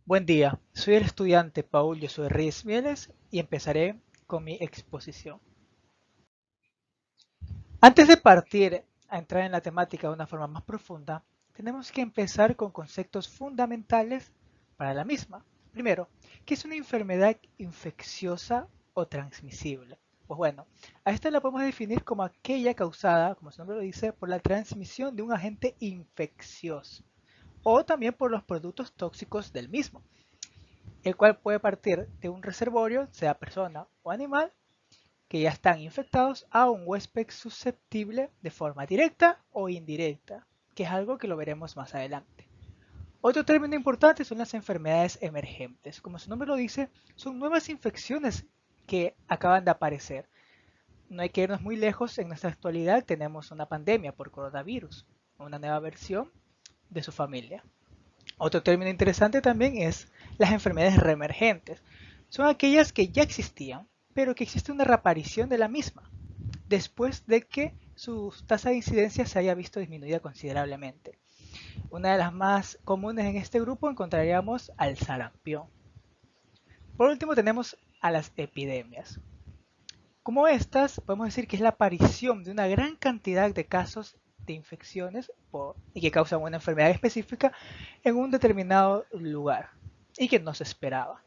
Buen día, soy el estudiante Paul Josué Reyes Mieles y empezaré con mi exposición. Antes de partir a entrar en la temática de una forma más profunda, tenemos que empezar con conceptos fundamentales para la misma. Primero, ¿qué es una enfermedad infecciosa o transmisible? Pues bueno, a esta la podemos definir como aquella causada, como su nombre lo dice, por la transmisión de un agente infeccioso o también por los productos tóxicos del mismo, el cual puede partir de un reservorio, sea persona o animal, que ya están infectados a un huésped susceptible de forma directa o indirecta, que es algo que lo veremos más adelante. Otro término importante son las enfermedades emergentes. Como su nombre lo dice, son nuevas infecciones que acaban de aparecer. No hay que irnos muy lejos, en nuestra actualidad tenemos una pandemia por coronavirus, una nueva versión de su familia. Otro término interesante también es las enfermedades reemergentes. Son aquellas que ya existían, pero que existe una reaparición de la misma, después de que su tasa de incidencia se haya visto disminuida considerablemente. Una de las más comunes en este grupo encontraríamos al sarampión. Por último tenemos a las epidemias. Como estas, podemos decir que es la aparición de una gran cantidad de casos de infecciones y que causan una enfermedad específica en un determinado lugar y que no se esperaba.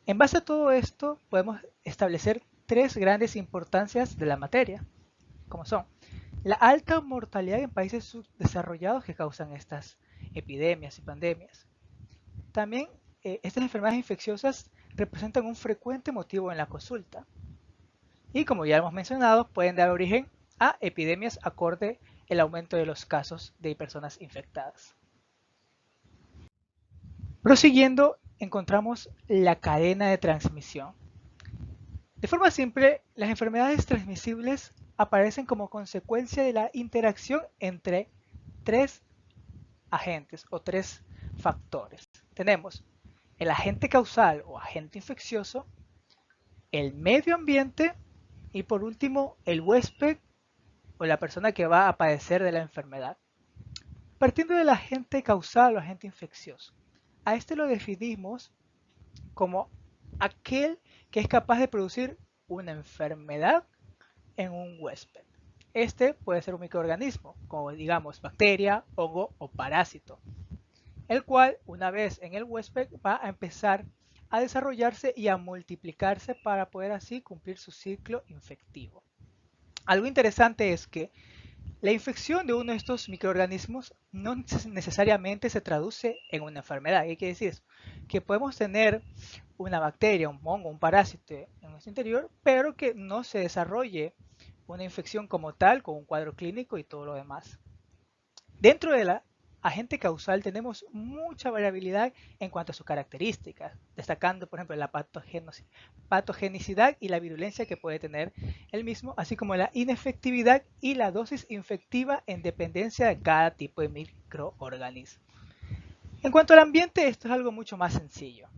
En base a todo esto, podemos establecer tres grandes importancias de la materia, como son la alta mortalidad en países subdesarrollados que causan estas epidemias y pandemias. También estas enfermedades infecciosas representan un frecuente motivo en la consulta, y como ya hemos mencionado, pueden dar origen a epidemias acorde el aumento de los casos de personas infectadas. Prosiguiendo, encontramos la cadena de transmisión. De forma simple, las enfermedades transmisibles aparecen como consecuencia de la interacción entre tres agentes o tres factores. Tenemos el agente causal o agente infeccioso, el medio ambiente y por último el huésped o la persona que va a padecer de la enfermedad. Partiendo del agente causal o agente infeccioso, a este lo definimos como aquel que es capaz de producir una enfermedad en un huésped. Este puede ser un microorganismo, como digamos bacteria, hongo o parásito, el cual una vez en el huésped va a empezar a desarrollarse y a multiplicarse para poder así cumplir su ciclo infectivo. Algo interesante es que la infección de uno de estos microorganismos no necesariamente se traduce en una enfermedad. ¿Qué quiere decir eso? Que podemos tener una bacteria, un hongo, un parásito en nuestro interior, pero que no se desarrolle una infección como tal, con un cuadro clínico y todo lo demás. Dentro de la agente causal tenemos mucha variabilidad en cuanto a sus características, destacando por ejemplo la patogenicidad y la virulencia que puede tener el mismo, así como la inefectividad y la dosis infectiva en dependencia de cada tipo de microorganismo. En cuanto al ambiente, esto es algo mucho más sencillo.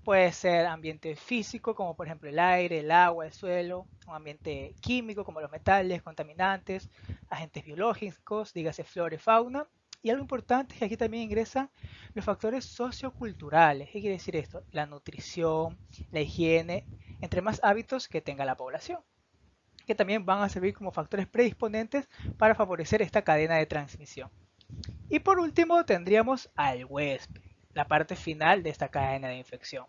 Puede ser ambiente físico, como por ejemplo el aire, el agua, el suelo, un ambiente químico, como los metales, contaminantes, agentes biológicos, dígase flora y fauna. Y algo importante es que aquí también ingresan los factores socioculturales. ¿Qué quiere decir esto? La nutrición, la higiene, entre más hábitos que tenga la población, que también van a servir como factores predisponentes para favorecer esta cadena de transmisión. Y por último tendríamos al huésped, la parte final de esta cadena de infección.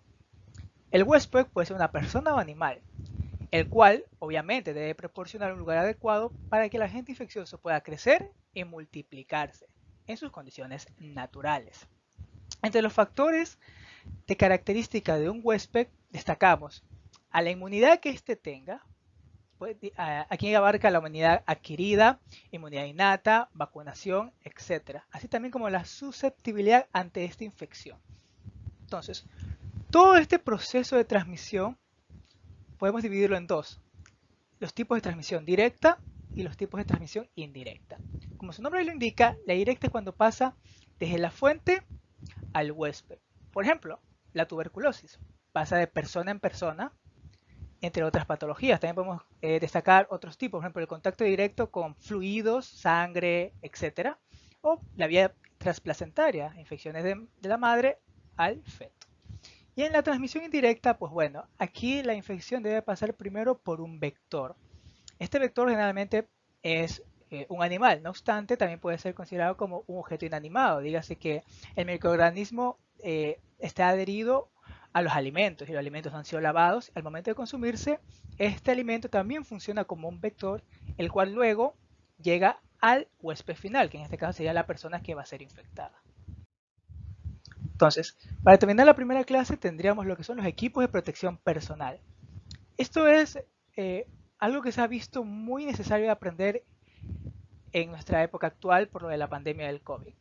El huésped puede ser una persona o animal, el cual obviamente debe proporcionar un lugar adecuado para que el agente infeccioso pueda crecer y multiplicarse en sus condiciones naturales. Entre los factores de característica de un huésped destacamos a la inmunidad que éste tenga. Aquí abarca la inmunidad adquirida, inmunidad innata, vacunación, etc. Así también como la susceptibilidad ante esta infección. Entonces, todo este proceso de transmisión podemos dividirlo en dos: los tipos de transmisión directa y los tipos de transmisión indirecta. Como su nombre lo indica, la directa es cuando pasa desde la fuente al huésped. Por ejemplo, la tuberculosis pasa de persona en persona, entre otras patologías. También podemos destacar otros tipos, por ejemplo, el contacto directo con fluidos, sangre, etc. O la vía transplacentaria, infecciones de la madre al feto. Y en la transmisión indirecta, pues bueno, aquí la infección debe pasar primero por un vector. Este vector generalmente es un animal, no obstante, también puede ser considerado como un objeto inanimado. Dígase que el microorganismo está adherido a los alimentos y los alimentos no han sido lavados. Al momento de consumirse, este alimento también funciona como un vector, el cual luego llega al huésped final, que en este caso sería la persona que va a ser infectada. Entonces, para terminar la primera clase tendríamos lo que son los equipos de protección personal. Esto es algo que se ha visto muy necesario de aprender en nuestra época actual por lo de la pandemia del COVID.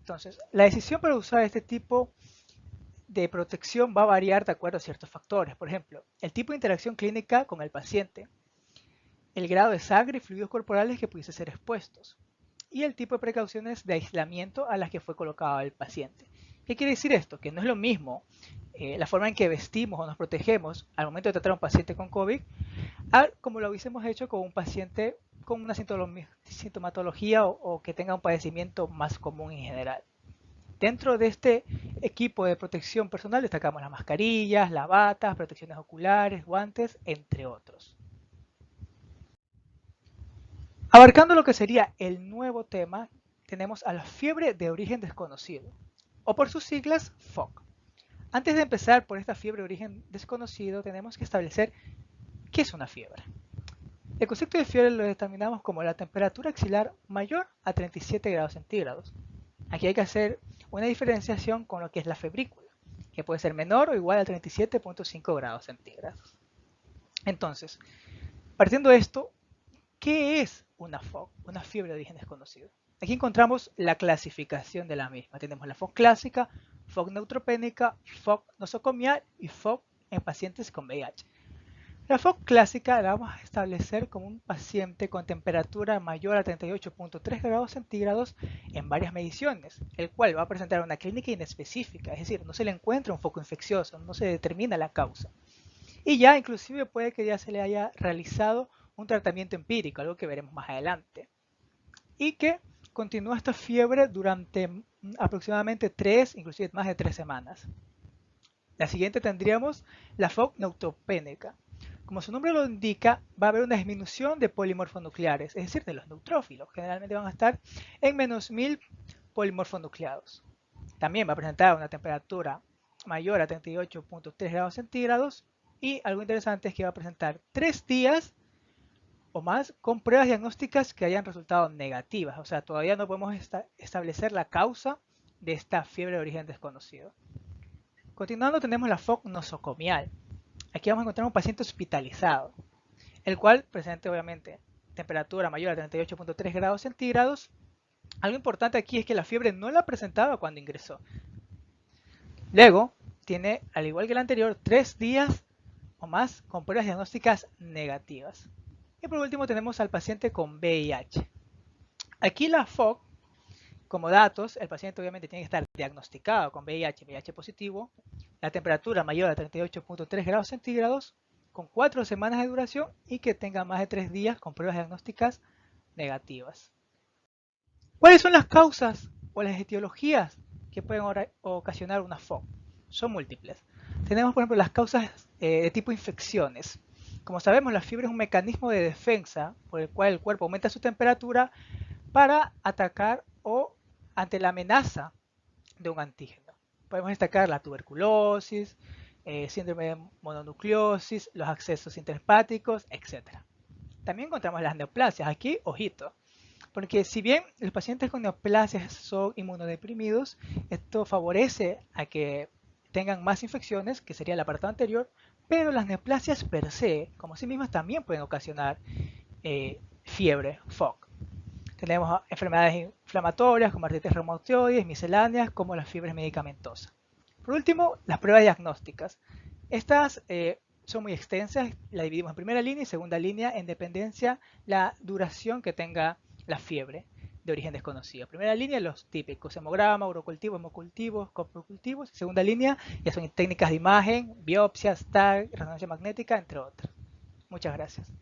Entonces, la decisión para usar este tipo de protección va a variar de acuerdo a ciertos factores. Por ejemplo, el tipo de interacción clínica con el paciente, el grado de sangre y fluidos corporales que pudiese ser expuestos y el tipo de precauciones de aislamiento a las que fue colocado el paciente. ¿Qué quiere decir esto? Que no es lo mismo la forma en que vestimos o nos protegemos al momento de tratar a un paciente con COVID como lo hubiésemos hecho con un paciente con una sintomatología o que tenga un padecimiento más común en general. Dentro de este equipo de protección personal destacamos las mascarillas, las batas, protecciones oculares, guantes, entre otros. Abarcando lo que sería el nuevo tema, tenemos a la fiebre de origen desconocido, o por sus siglas FOC. Antes de empezar por esta fiebre de origen desconocido, tenemos que establecer qué es una fiebre. El concepto de fiebre lo determinamos como la temperatura axilar mayor a 37 grados centígrados. Aquí hay que hacer una diferenciación con lo que es la febrícula, que puede ser menor o igual a 37.5 grados centígrados. Entonces, partiendo de esto, ¿qué es una FOC? Una fiebre de origen desconocido. Aquí encontramos la clasificación de la misma. Tenemos la FOC clásica, FOC neutropénica, FOC nosocomial y FOC en pacientes con VIH. La FOC clásica la vamos a establecer como un paciente con temperatura mayor a 38.3 grados centígrados en varias mediciones, el cual va a presentar una clínica inespecífica, es decir, no se le encuentra un foco infeccioso, no se determina la causa. Y ya inclusive puede que ya se le haya realizado un tratamiento empírico, algo que veremos más adelante. Y que continúa esta fiebre durante aproximadamente 3, inclusive más de 3 semanas. La siguiente tendríamos la FOC neutropénica. Como su nombre lo indica, va a haber una disminución de polimorfonucleares, es decir, de los neutrófilos. Generalmente van a estar en menos 1000 polimorfonucleados. También va a presentar una temperatura mayor a 38.3 grados centígrados y algo interesante es que va a presentar 3 días o más con pruebas diagnósticas que hayan resultado negativas. O sea, todavía no podemos establecer la causa de esta fiebre de origen desconocido. Continuando tenemos la FOC nosocomial. Aquí vamos a encontrar un paciente hospitalizado, el cual presenta obviamente temperatura mayor a 38.3 grados centígrados. Algo importante aquí es que la fiebre no la presentaba cuando ingresó. Luego, tiene, al igual que el anterior, 3 días o más con pruebas diagnósticas negativas. Y por último tenemos al paciente con VIH. Aquí la FOC, como datos, el paciente obviamente tiene que estar diagnosticado con VIH, VIH positivo, la temperatura mayor a 38.3 grados centígrados, con 4 semanas de duración y que tenga más de 3 días con pruebas diagnósticas negativas. ¿Cuáles son las causas o las etiologías que pueden ocasionar una FOC? Son múltiples. Tenemos, por ejemplo, las causas de tipo infecciones. Como sabemos, la fiebre es un mecanismo de defensa por el cual el cuerpo aumenta su temperatura para atacar o ante la amenaza de un antígeno. Podemos destacar la tuberculosis, síndrome de mononucleosis, los accesos intrahepáticos, etc. También encontramos las neoplasias. Aquí, ojito, porque si bien los pacientes con neoplasias son inmunodeprimidos, esto favorece a que tengan más infecciones, que sería el apartado anterior, pero las neoplasias per se, como sí mismas, también pueden ocasionar fiebre, FOC. Tenemos enfermedades inflamatorias como artritis reumatoides, misceláneas, como las fiebres medicamentosas. Por último, las pruebas diagnósticas. Estas son muy extensas, la dividimos en primera línea y segunda línea en dependencia la duración que tenga la fiebre de origen desconocido. Primera línea, los típicos, hemograma, urocultivo, hemocultivos, coprocultivos. Segunda línea, ya son técnicas de imagen, biopsias, TAG, resonancia magnética, entre otras. Muchas gracias.